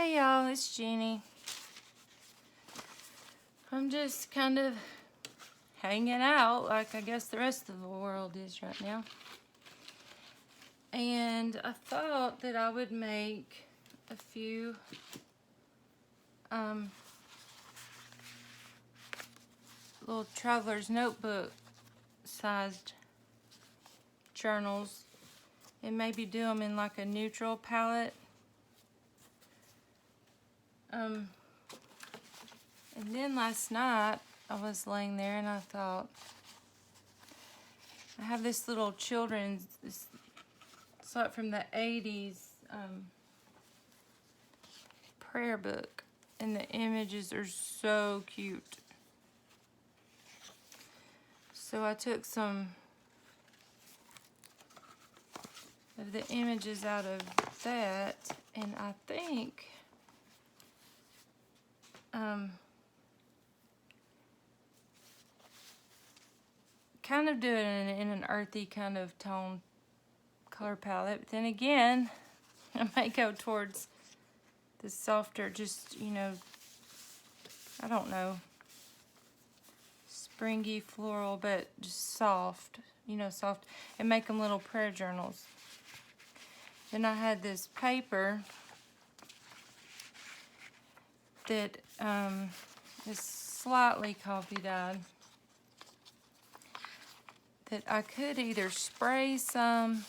Hey y'all, it's Jeannie. I'm just kind of hanging out like I guess the rest of the world is right now. And I thought that I would make a few little traveler's notebook sized journals and maybe do them in like a neutral palette. And then last night I was laying there and I thought, I have this little children's, it's like from the 80s prayer book, and the images are so cute. So I took some of the images out of that, and I think kind of do it in an earthy kind of tone color palette. But then again, I might go towards the softer, just, you know, I don't know, springy floral, but just soft, you know, soft, and make them little prayer journals. Then I had this paper that is slightly coffee dyed that I could either spray some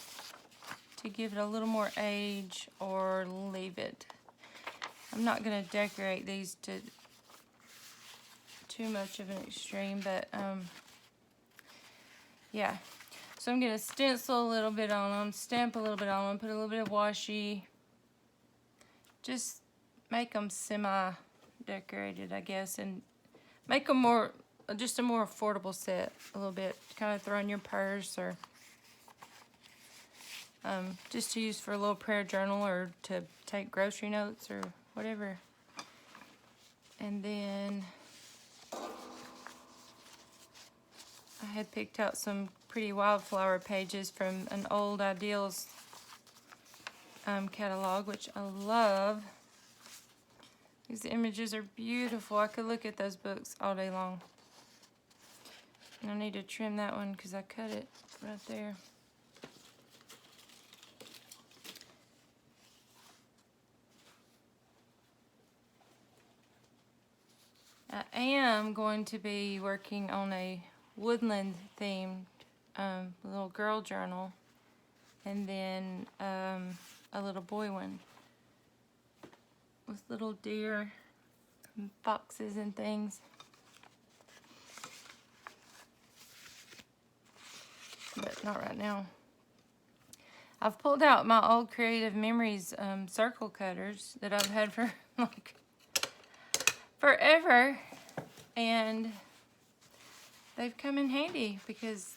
to give it a little more age or leave it. I'm not going to decorate these to too much of an extreme, but yeah. So I'm going to stencil a little bit on them, stamp a little bit on them, put a little bit of washi, just make them semi-decorated, I guess, and make them more, just a more affordable set a little bit. Kind of throw in your purse or just to use for a little prayer journal or to take grocery notes or whatever. And then I had picked out some pretty wildflower pages from an old Ideals catalog, which I love. These images are beautiful. I could look at those books all day long. And I need to trim that one because I cut it right there. I am going to be working on a woodland themed little girl journal, and then a little boy one with little deer and foxes and things. But not right now. I've pulled out my old Creative Memories circle cutters that I've had for like forever, and they've come in handy because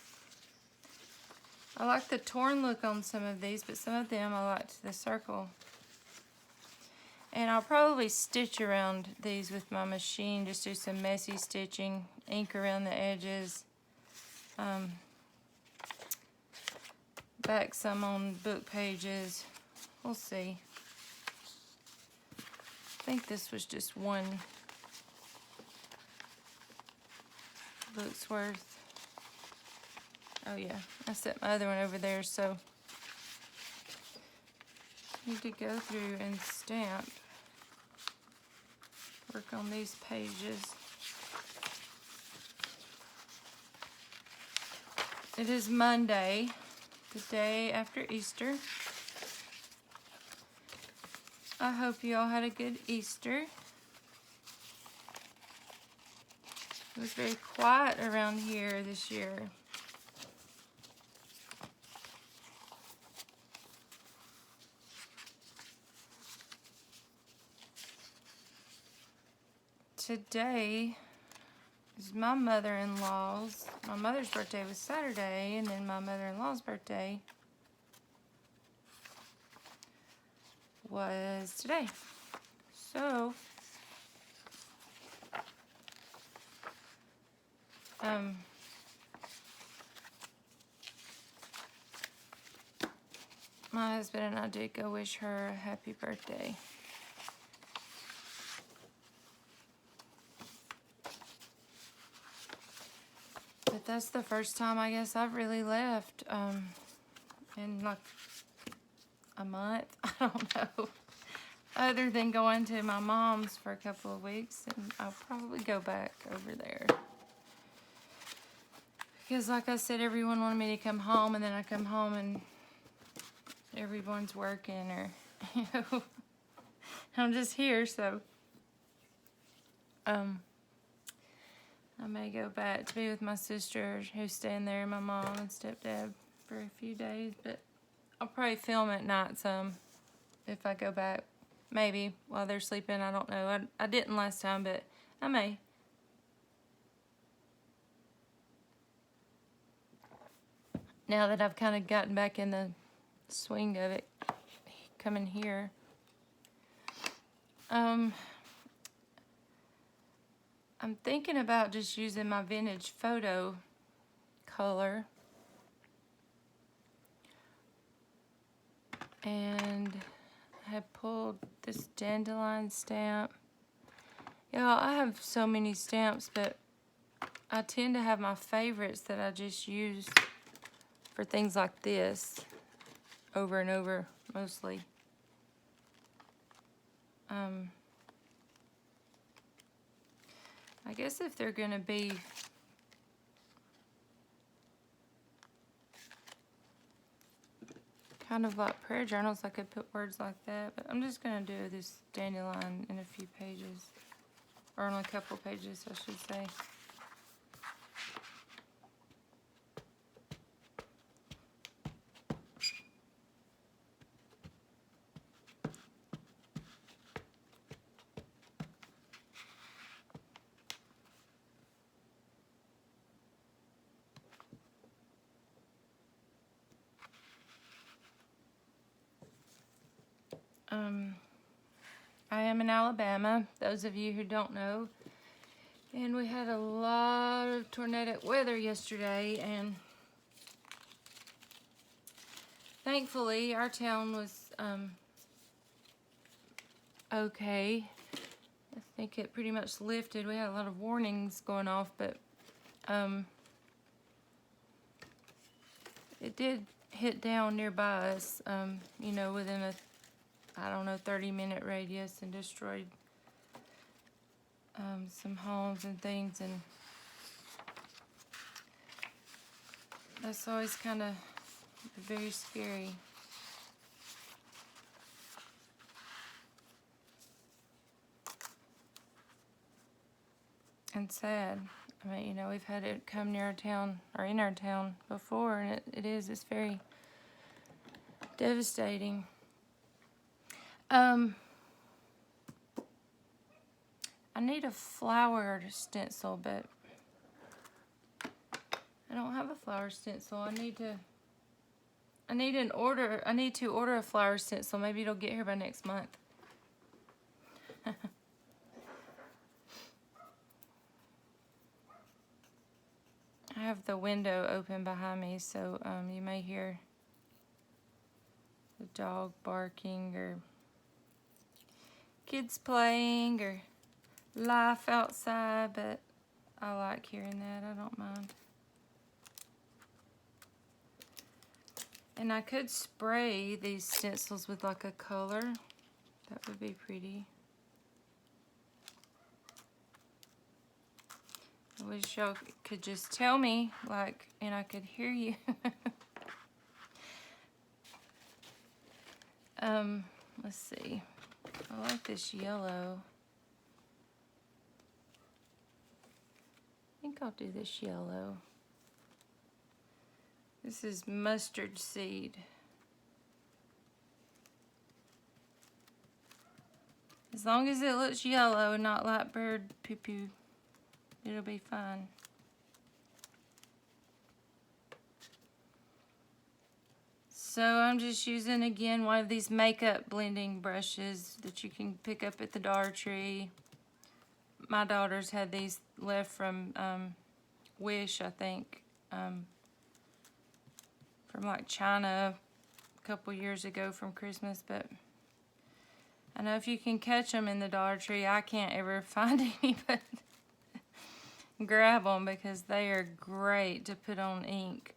I like the torn look on some of these, but some of them I liked the circle. And I'll probably stitch around these with my machine, just do some messy stitching, ink around the edges, back some on book pages. We'll see. I think this was just one book's worth. Oh yeah, I set my other one over there, so I need to go through and stamp. Work on these pages. It is Monday, the day after Easter. I hope you all had a good Easter. It was very quiet around here this year. Today is my mother-in-law's. My mother's birthday was Saturday, and then my mother-in-law's birthday was today. So, my husband and I did go wish her a happy birthday. But that's the first time I guess I've really left in like a month. I don't know. Other than going to my mom's for a couple of weeks, and I'll probably go back over there. Because like I said, everyone wanted me to come home, and then I come home and everyone's working, or, you know, I'm just here, so I may go back to be with my sister who's staying there, and my mom and stepdad for a few days, but I'll probably film at night some if I go back. Maybe while they're sleeping, I don't know. I didn't last time, but I may. Now that I've kind of gotten back in the swing of it, coming here. I'm thinking about just using my vintage photo color. And I have pulled this dandelion stamp. Y'all, I have so many stamps, but I tend to have my favorites that I just use for things like this over and over, mostly. I guess if they're gonna be kind of like prayer journals, I could put words like that, but I'm just gonna do this dandelion in a few pages, or in a couple pages, I should say. I am in Alabama, those of you who don't know, and we had a lot of tornadic weather yesterday, and thankfully our town was okay. I think it pretty much lifted. We had a lot of warnings going off, but it did hit down nearby us, you know, within a, I don't know, 30-minute radius, and destroyed some homes and things, and that's always kind of very scary. And sad. I mean, you know, we've had it come near our town, or in our town before, and it's very devastating. I need a flower stencil, but I don't have a flower stencil. I need to order a flower stencil. Maybe it'll get here by next month. I have the window open behind me, so you may hear the dog barking, or kids playing, or life outside, but I like hearing that. I don't mind. And I could spray these stencils with like a color. That would be pretty. I wish y'all could just tell me, like, and I could hear you. Let's see. I like this yellow. I think I'll do this yellow. This is mustard seed. As long as it looks yellow and not like bird poo-poo, it'll be fine. So I'm just using, again, one of these makeup blending brushes that you can pick up at the Dollar Tree. My daughters had these left from Wish, I think, from like China a couple years ago from Christmas, but I know if you can catch them in the Dollar Tree, I can't ever find any, but grab them because they are great to put on ink.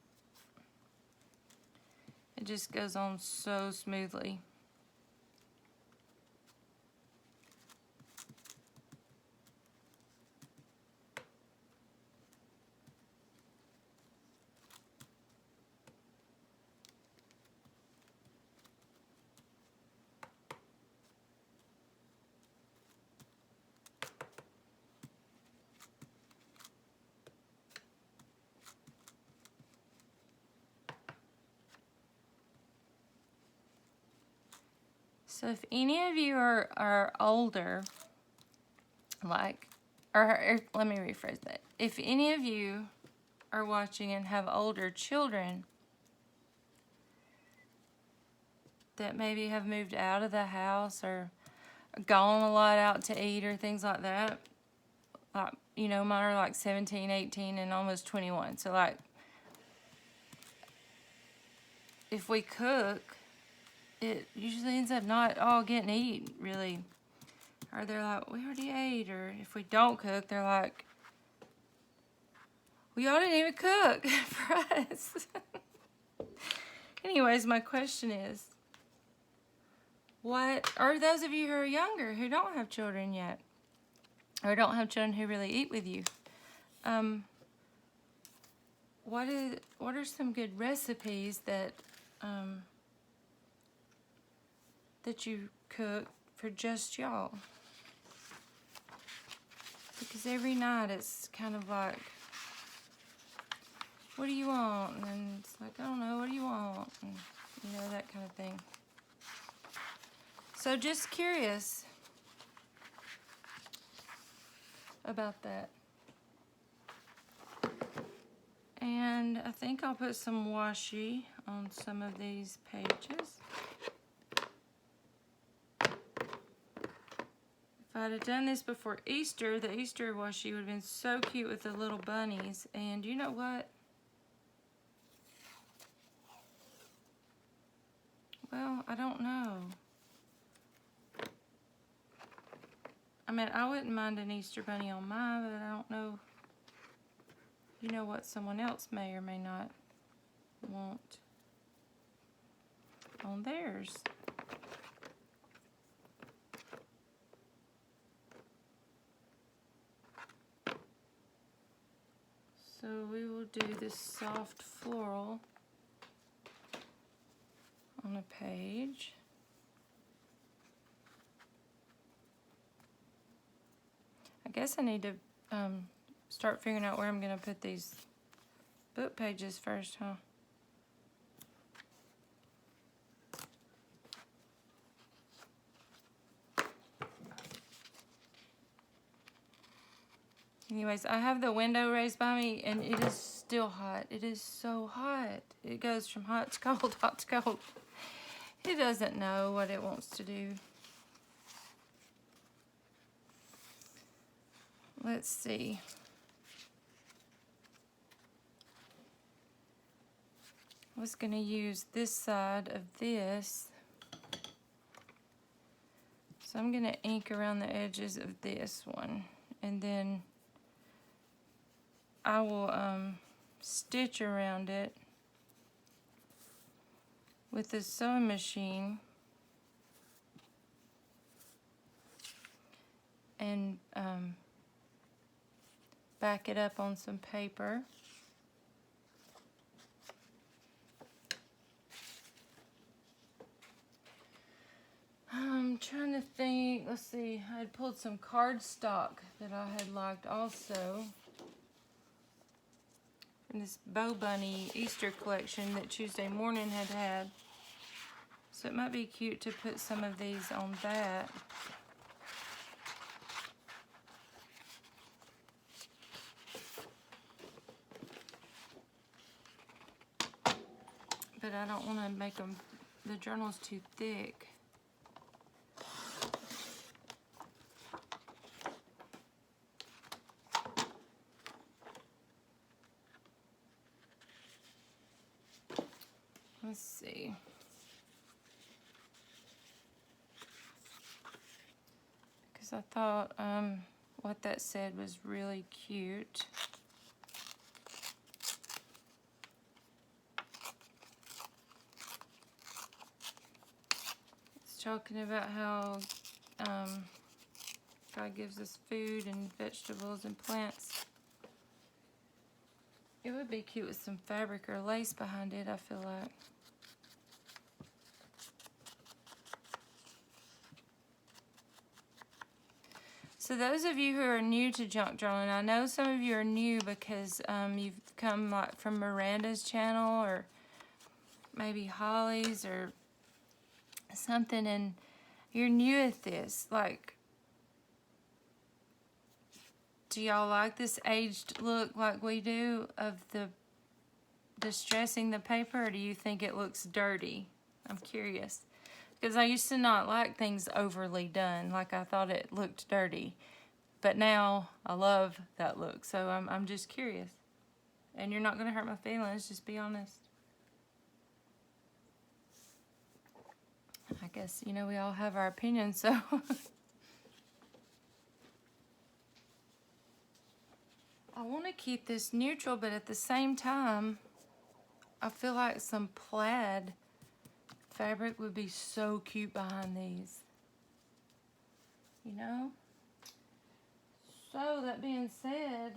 It just goes on so smoothly. So if any of you are older, like, or let me rephrase that. If any of you are watching and have older children that maybe have moved out of the house or gone a lot out to eat or things like that, like, you know, mine are like 17, 18, and almost 21. So like, if we cook, it usually ends up not all getting eaten, really. Or they're like, we already ate. Or if we don't cook, they're like, we all didn't even cook for us. Anyways, my question is, what are those of you who are younger, who don't have children yet, or don't have children who really eat with you? What are some good recipes that that you cook for just y'all? Because every night it's kind of like, what do you want? And it's like, I don't know, what do you want? And, you know, that kind of thing. So just curious about that. And I think I'll put some washi on some of these pages. If I'd have done this before Easter, the Easter washi would have been so cute with the little bunnies. And you know what? Well, I don't know. I mean, I wouldn't mind an Easter bunny on mine, but I don't know. You know what someone else may or may not want on theirs. So we will do this soft floral on a page. I guess I need to start figuring out where I'm going to put these book pages first, huh? Anyways, I have the window raised by me, and it is still hot. It is so hot. It goes from hot to cold, hot to cold. It doesn't know what it wants to do. Let's see. I was going to use this side of this. So I'm going to ink around the edges of this one. And then I will stitch around it with the sewing machine and back it up on some paper. I'm trying to think, let's see, I had pulled some cardstock that I had liked also from this Bow Bunny Easter collection that Tuesday Morning had. So it might be cute to put some of these on that. But I don't want to make them, the journal's too thick. Let's see. Because I thought, what that said was really cute. It's talking about how God gives us food and vegetables and plants. It would be cute with some fabric or lace behind it, I feel like. So those of you who are new to junk journaling, I know some of you are new because you've come like from Miranda's channel or maybe Holly's or something, and you're new at this. Like, do y'all like this aged look like we do of the distressing the paper, or do you think it looks dirty? I'm curious. Because I used to not like things overly done. Like, I thought it looked dirty. But now I love that look. So I'm just curious. And you're not going to hurt my feelings. Just be honest. I guess, you know, we all have our opinions, so... I want to keep this neutral, but at the same time, I feel like some plaid fabric would be so cute behind these. You know? So, that being said,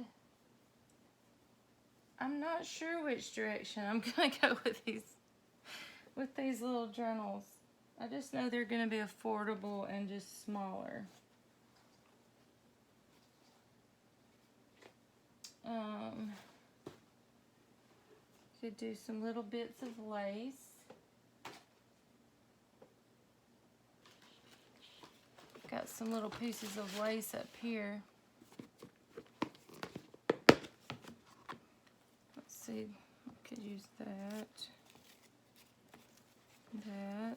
I'm not sure which direction I'm going to go with these little journals. I just know they're going to be affordable and just smaller. Could do some little bits of lace. Got some little pieces of lace up here. Let's see, I could use that. That.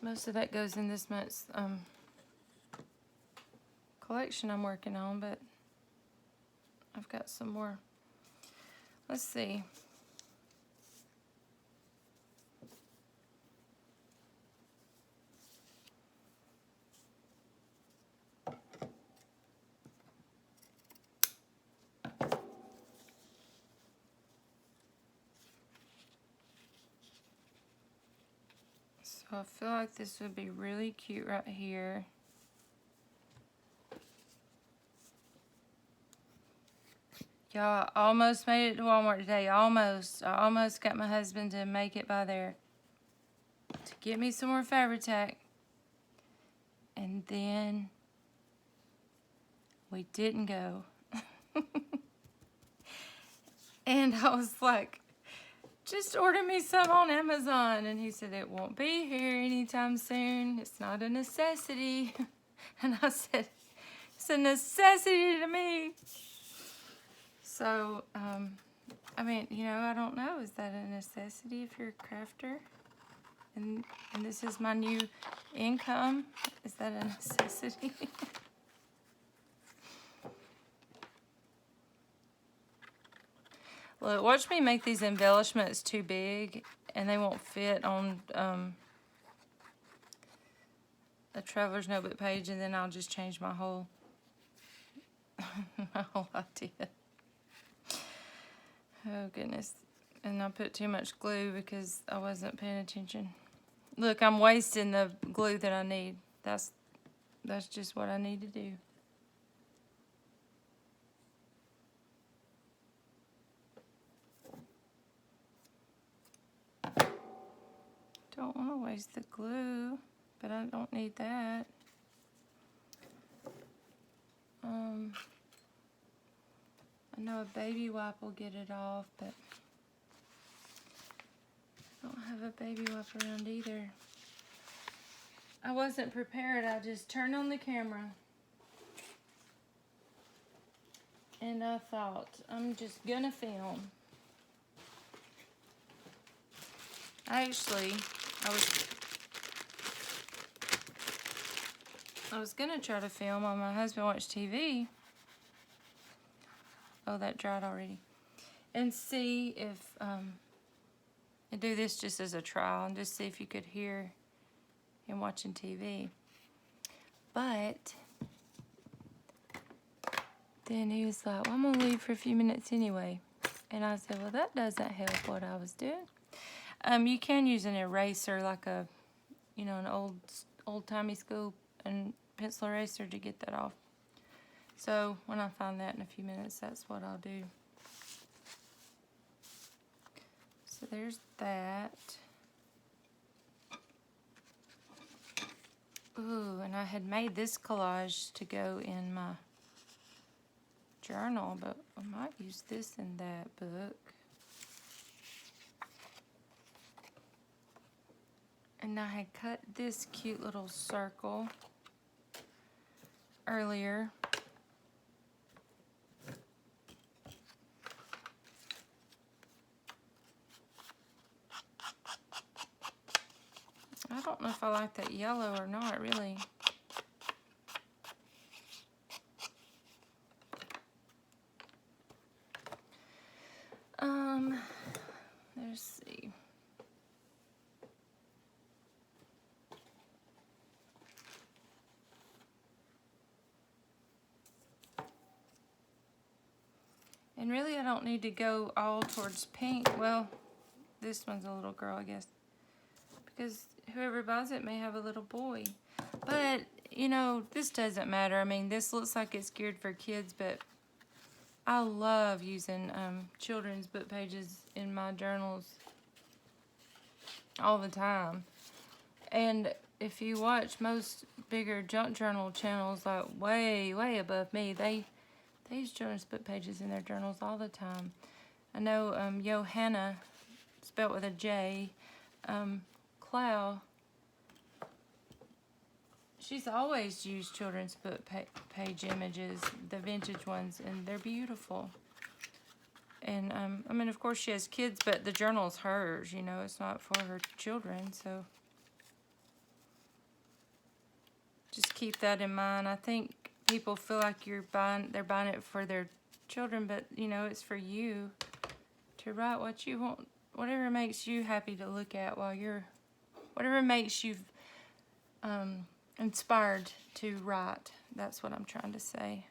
Most of that goes in this month's collection I'm working on, but I've got some more. Let's see. So I feel like this would be really cute right here. Y'all, I almost made it to Walmart today. Almost. I almost got my husband to make it by there to get me some more Fabri-Tac. And then we didn't go. And I was like, just order me some on Amazon. And he said, it won't be here anytime soon. It's not a necessity. And I said, it's a necessity to me. So, I mean, you know, I don't know. Is that a necessity if you're a crafter? And this is my new income. Is that a necessity? Look, watch me make these embellishments too big, and they won't fit on a Traveler's Notebook page, and then I'll just change my whole my whole idea. Oh goodness! And I put too much glue because I wasn't paying attention. Look, I'm wasting the glue that I need. That's just what I need to do. Don't want to waste the glue, but I don't need that. I know a baby wipe will get it off, but I don't have a baby wipe around either. I wasn't prepared. I just turned on the camera and I thought, I'm just gonna film. Actually, I was gonna try to film while my husband watched TV. Oh, that dried already. and see if, and do this just as a trial and just see if you could hear him watching TV. But then he was like, well, I'm going to leave for a few minutes anyway. And I said, well, that doesn't help what I was doing. You can use an eraser, like a, you know, an old-timey school and pencil eraser to get that off. So when I find that in a few minutes, that's what I'll do. So there's that. Ooh, and I had made this collage to go in my journal, but I might use this in that book. And I had cut this cute little circle earlier. I don't know if I like that yellow or not, really. Let's see. And really, I don't need to go all towards pink. Well, this one's a little girl, I guess. Because whoever buys it may have a little boy. But, you know, this doesn't matter. I mean, this looks like it's geared for kids, but I love using children's book pages in my journals all the time. And if you watch most bigger junk journal channels, like way, way above me, they use children's book pages in their journals all the time. I know Johanna, spelled with a J, Clow, she's always used children's book page images, the vintage ones, and they're beautiful. And, I mean, of course she has kids, but the journal's hers, you know, it's not for her children, so just keep that in mind. I think people feel like they're buying it for their children, but, you know, it's for you to write what you want, whatever makes you happy to look at while you're, whatever makes you inspired to write. That's what I'm trying to say.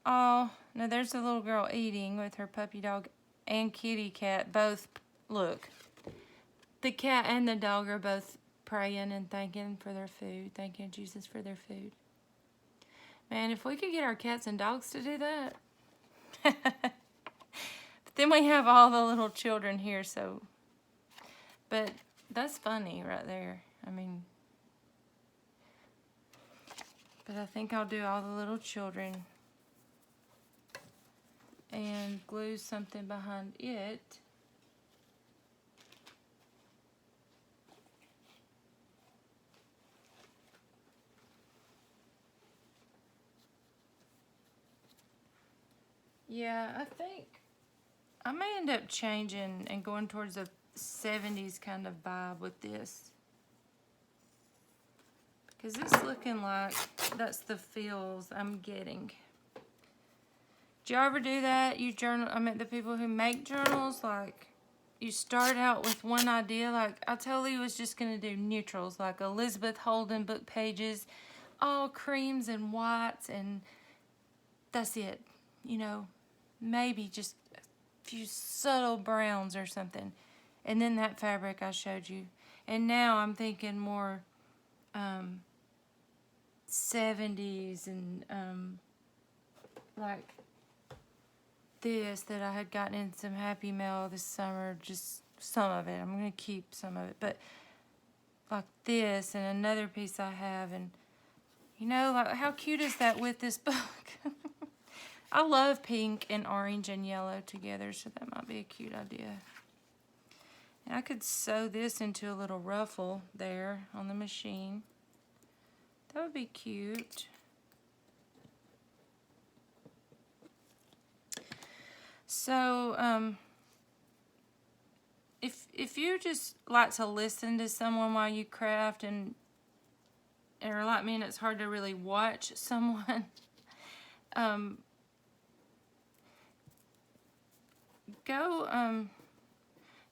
Oh, now there's a little girl eating with her puppy dog and kitty cat. Both, look, the cat and the dog are both praying and thanking for their food, thanking Jesus for their food. Man, if we could get our cats and dogs to do that. But then we have all the little children here, so. But that's funny right there. I mean, but I think I'll do all the little children and glue something behind it. Yeah, I think I may end up changing and going towards a 70s kind of vibe with this. Because it's looking like that's the feels I'm getting. Do you ever do that? You journal, I mean, the people who make journals, like, you start out with one idea. Like, I totally was just going to do neutrals, like Elizabeth Holden book pages, all creams and whites, and that's it. You know, maybe just a few subtle browns or something. And then that fabric I showed you. And now I'm thinking more 70s and like this that I had gotten in some Happy Mail this summer, just some of it. I'm going to keep some of it, but like this and another piece I have, and you know, like how cute is that with this book? I love pink and orange and yellow together, so that might be a cute idea. And I could sew this into a little ruffle there on the machine. That would be cute. So, if you just like to listen to someone while you craft, or like me and it's hard to really watch someone, go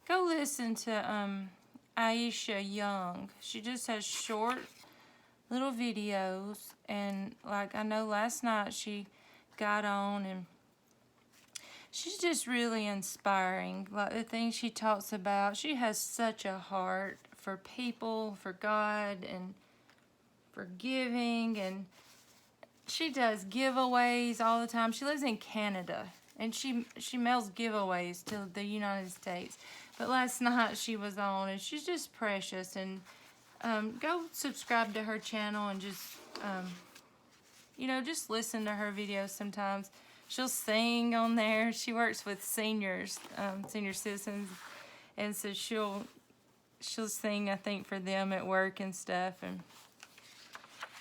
listen to Aisha Young. She just has short little videos, and like I know last night she got on, and she's just really inspiring. Like the things she talks about, she has such a heart for people, for God, and for giving, and she does giveaways all the time. She lives in Canada, and she mails giveaways to the United States. But last night she was on, and she's just precious. And go subscribe to her channel and just, you know, just listen to her videos sometimes. She'll sing on there. She works with seniors, senior citizens, and so she'll sing, I think, for them at work and stuff. And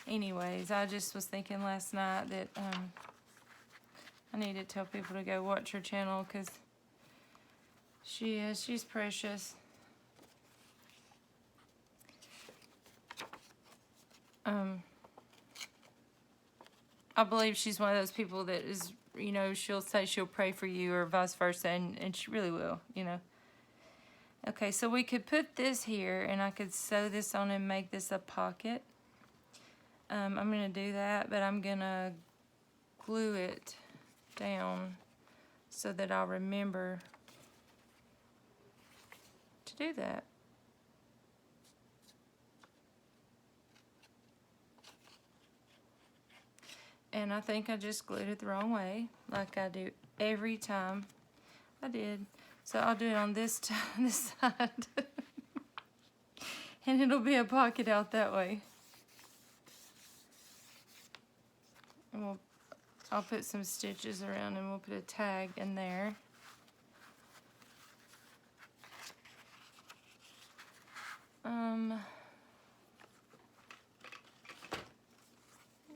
anyways, I just was thinking last night that I need to tell people to go watch her channel, because she's precious. I believe she's one of those people that is, you know, she'll say she'll pray for you or vice versa, and she really will, you know. Okay, so we could put this here, and I could sew this on and make this a pocket. I'm going to do that, but I'm going to glue it down so that I'll remember to do that. And I think I just glued it the wrong way, like I do every time. I did. So I'll do it on this side. And it'll be a pocket out that way. And I'll put some stitches around, and we'll put a tag in there.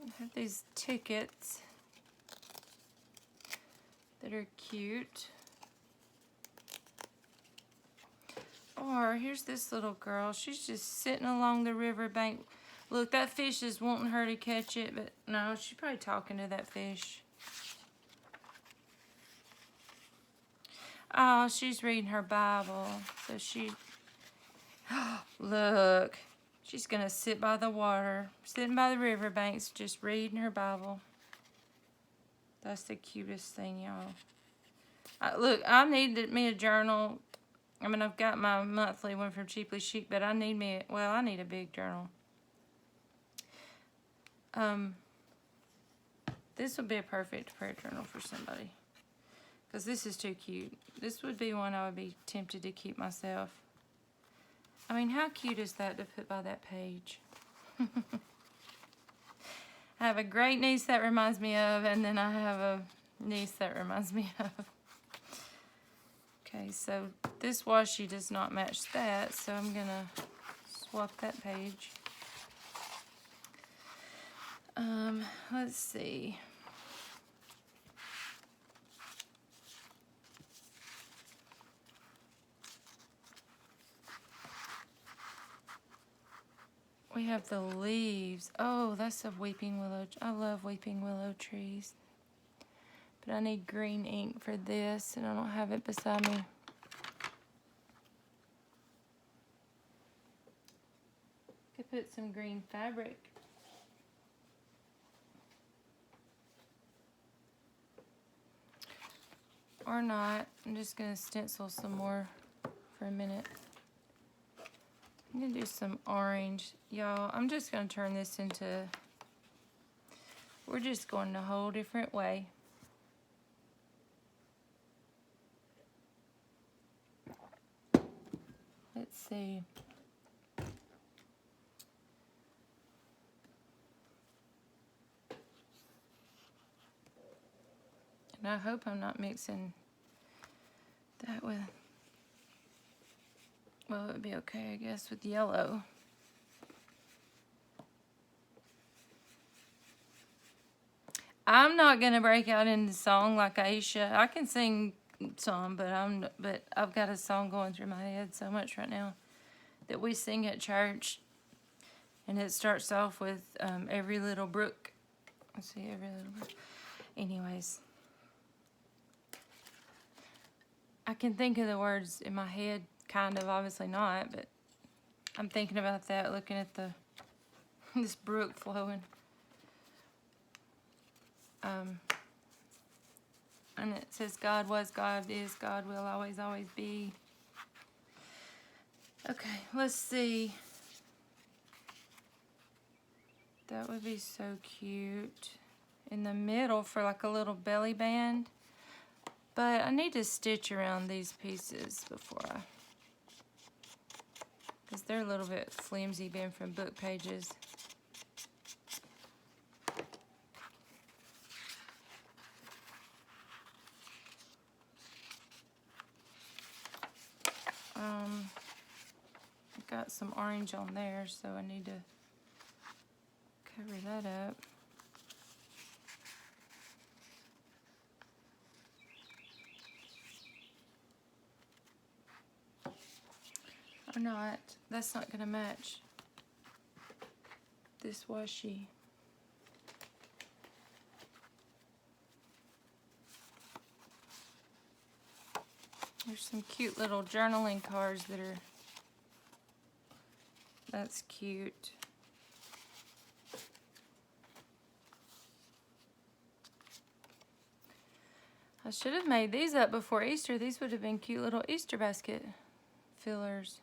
I have these tickets that are cute. Or here's this little girl. She's just sitting along the riverbank. Look, that fish is wanting her to catch it, but no, she's probably talking to that fish. Oh, she's reading her Bible. So she, look, she's going to sit by the water, sitting by the riverbanks, just reading her Bible. That's the cutest thing, y'all. Look, I needed me a journal. I mean, I've got my monthly one from Cheaply Chic, but I need I need a big journal. This would be a perfect prayer journal for somebody, because this is too cute. This would be one I would be tempted to keep myself. I mean, how cute is that to put by that page? I have a great niece that reminds me of, and then I have a niece that reminds me of. Okay, so this washi does not match that, so I'm going to swap that page. Let's see. We have the leaves. Oh, that's a weeping willow. I love weeping willow trees. But I need green ink for this, and I don't have it beside me. Could put some green fabric. Or not. I'm just going to stencil some more for a minute. I'm going to do some orange. Y'all, I'm just going to turn this into... We're just going a whole different way. Let's see. And I hope I'm not mixing that with... Well, it would be okay, I guess, with yellow. I'm not gonna break out into song like Aisha. I can sing some, but I've got a song going through my head so much right now that we sing at church, and it starts off with every little brook. Let's see, every little brook. Anyways, I can think of the words in my head, kind of, obviously not, but I'm thinking about that, looking at the this brook flowing. And it says, God was, God is, God will always, always be. Okay, let's see. That would be so cute. In the middle for like a little belly band. But I need to stitch around these pieces before because they're a little bit flimsy being from book pages. I've got some orange on there, so I need to cover that up. Or not. That's not going to match this washi. There's some cute little journaling cards that are, that's cute. I should have made these up before Easter. These would have been cute little Easter basket fillers.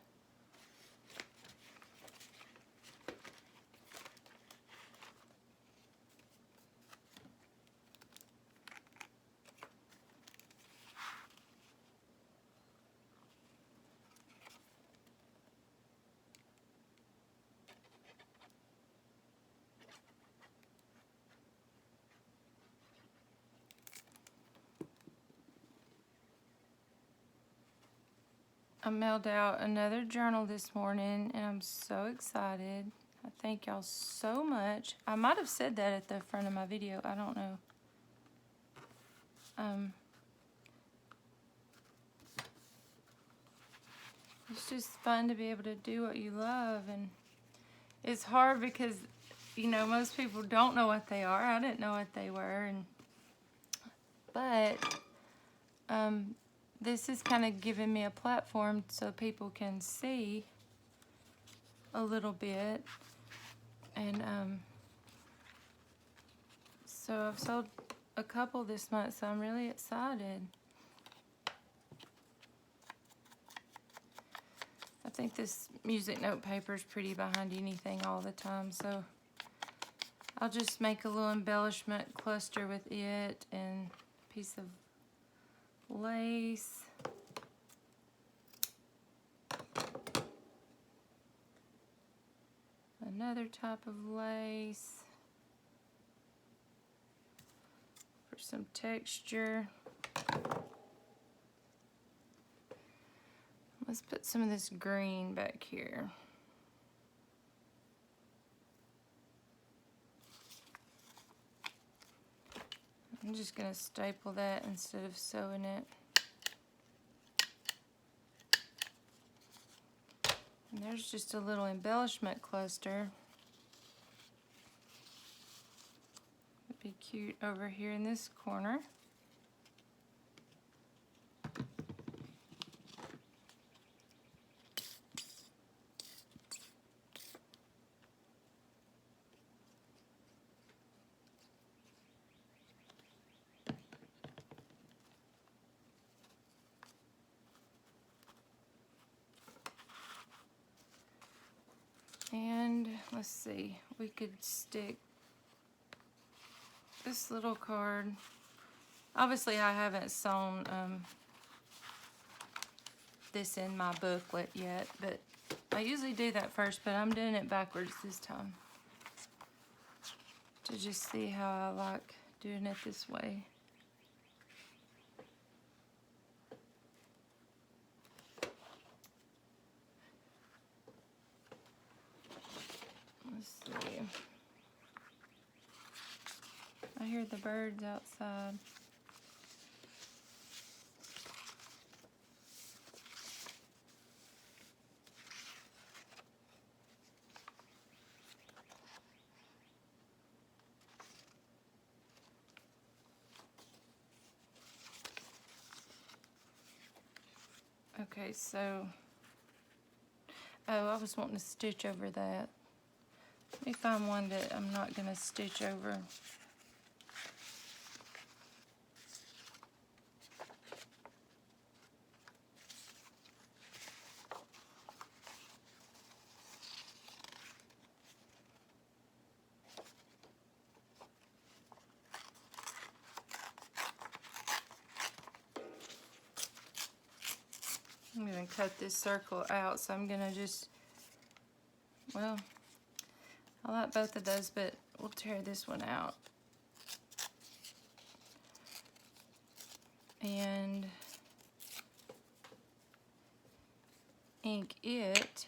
I mailed out another journal this morning, and I'm so excited. I thank y'all so much. I might have said that at the front of my video. I don't know. It's just fun to be able to do what you love, and it's hard because, you know, most people don't know what they are. I didn't know what they were, but this is kind of giving me a platform so people can see a little bit. And so I've sold a couple this month, so I'm really excited. I think this music note paper is pretty behind anything all the time, so I'll just make a little embellishment cluster with it and a piece of lace. Another type of lace for some texture. Let's put some of this green back here. I'm just going to staple that instead of sewing it. And there's just a little embellishment cluster. Would be cute over here in this corner. And let's see, we could stick this little card. Obviously I haven't sewn this in my booklet yet, but I usually do that first, but I'm doing it backwards this time to just see how I like doing it this way. Let's see. I hear the birds outside. Okay, so, oh, I was wanting to stitch over that. Let me find one that I'm not going to stitch over. I'm going to cut this circle out, so I'm going to just, well, I like both of those, but we'll tear this one out. And ink it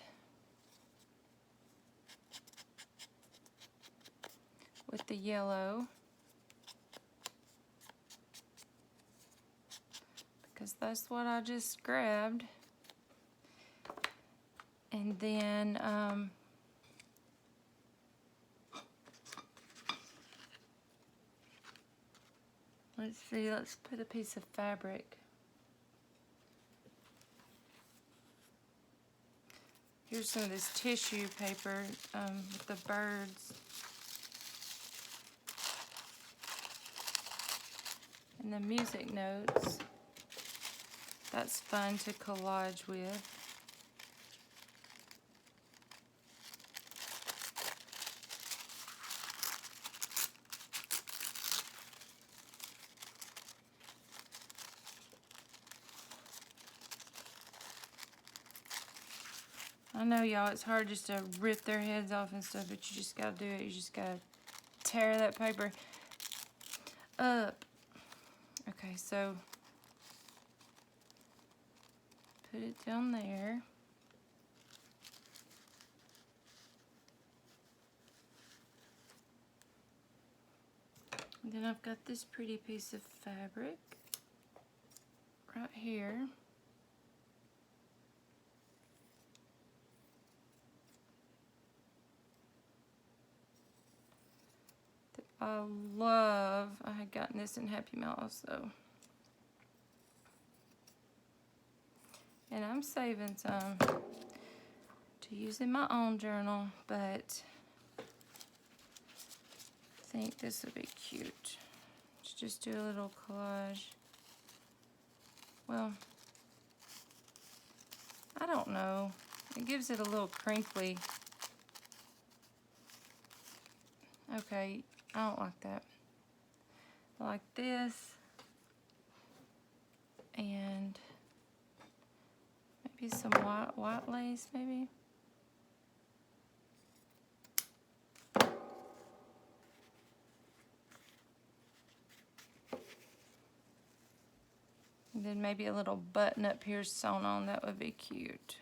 with the yellow, because that's what I just grabbed. And then let's see, let's put a piece of fabric. Here's some of this tissue paper with the birds. And the music notes. That's fun to collage with. I know, y'all, it's hard just to rip their heads off and stuff, but you just gotta do it. You just gotta tear that paper up. Okay, so put it down there. And then I've got this pretty piece of fabric right here. I love, I had gotten this in Happy Mail also. And I'm saving some to use in my own journal, but I think this would be cute to just do a little collage. Well, I don't know. It gives it a little crinkly. Okay, I don't like that. I like this. And maybe some white lace, maybe. And then maybe a little button up here sewn on, that would be cute.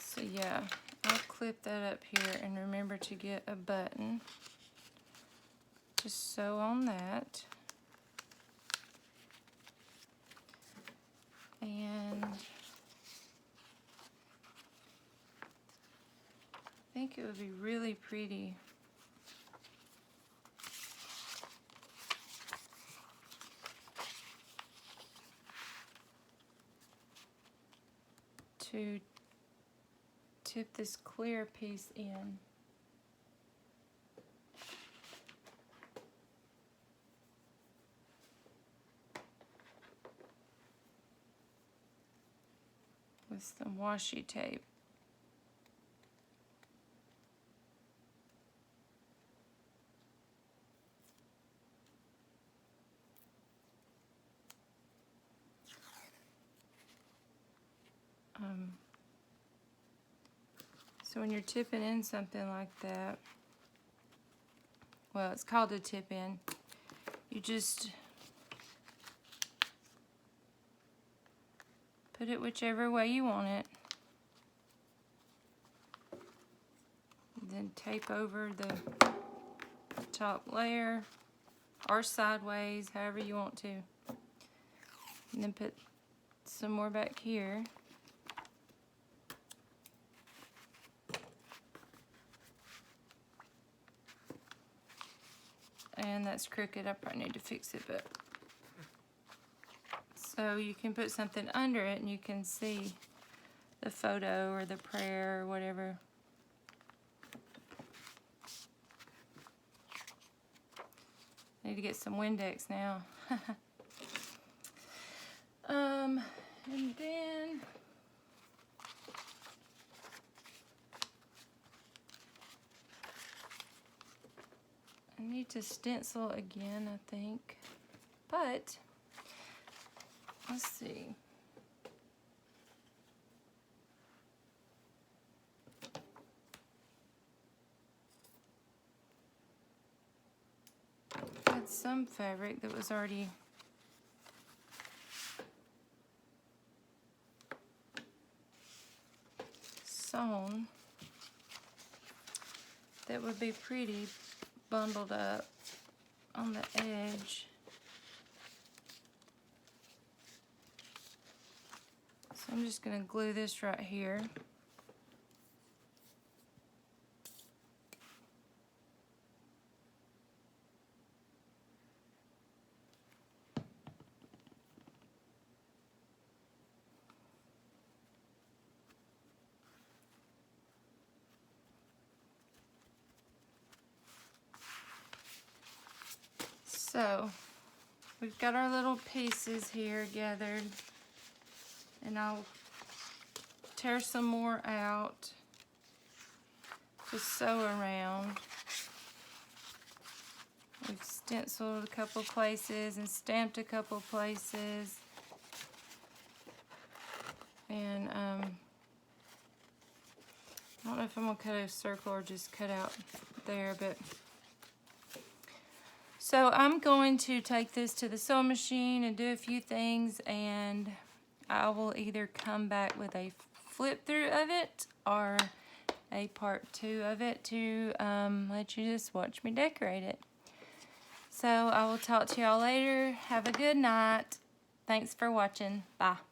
So yeah, I'll clip that up here and remember to get a button. Just sew on that. And I think it would be really pretty to tip this clear piece in. With some washi tape. So when you're tipping in something like that, well, it's called a tip in, you just put it whichever way you want it. Then tape over the top layer. or sideways, however you want to. And then put some more back here. And that's crooked. I probably need to fix it, but so you can put something under it and you can see the photo or the prayer or whatever. I need to get some Windex now. And then I need to stencil again, I think. But let's see. I had some fabric that was already sewn that would be pretty bundled up on the edge. So I'm just going to glue this right here. So we've got our little pieces here gathered, and I'll tear some more out to sew around. We've stenciled a couple places and stamped a couple places, and I don't know if I'm gonna cut a circle or just cut out there, but so I'm going to take this to the sewing machine and do a few things, and I will either come back with a flip through of it or a part 2 of it to let you just watch me decorate it. So I will talk to y'all later. Have a good night. Thanks for watching. Bye.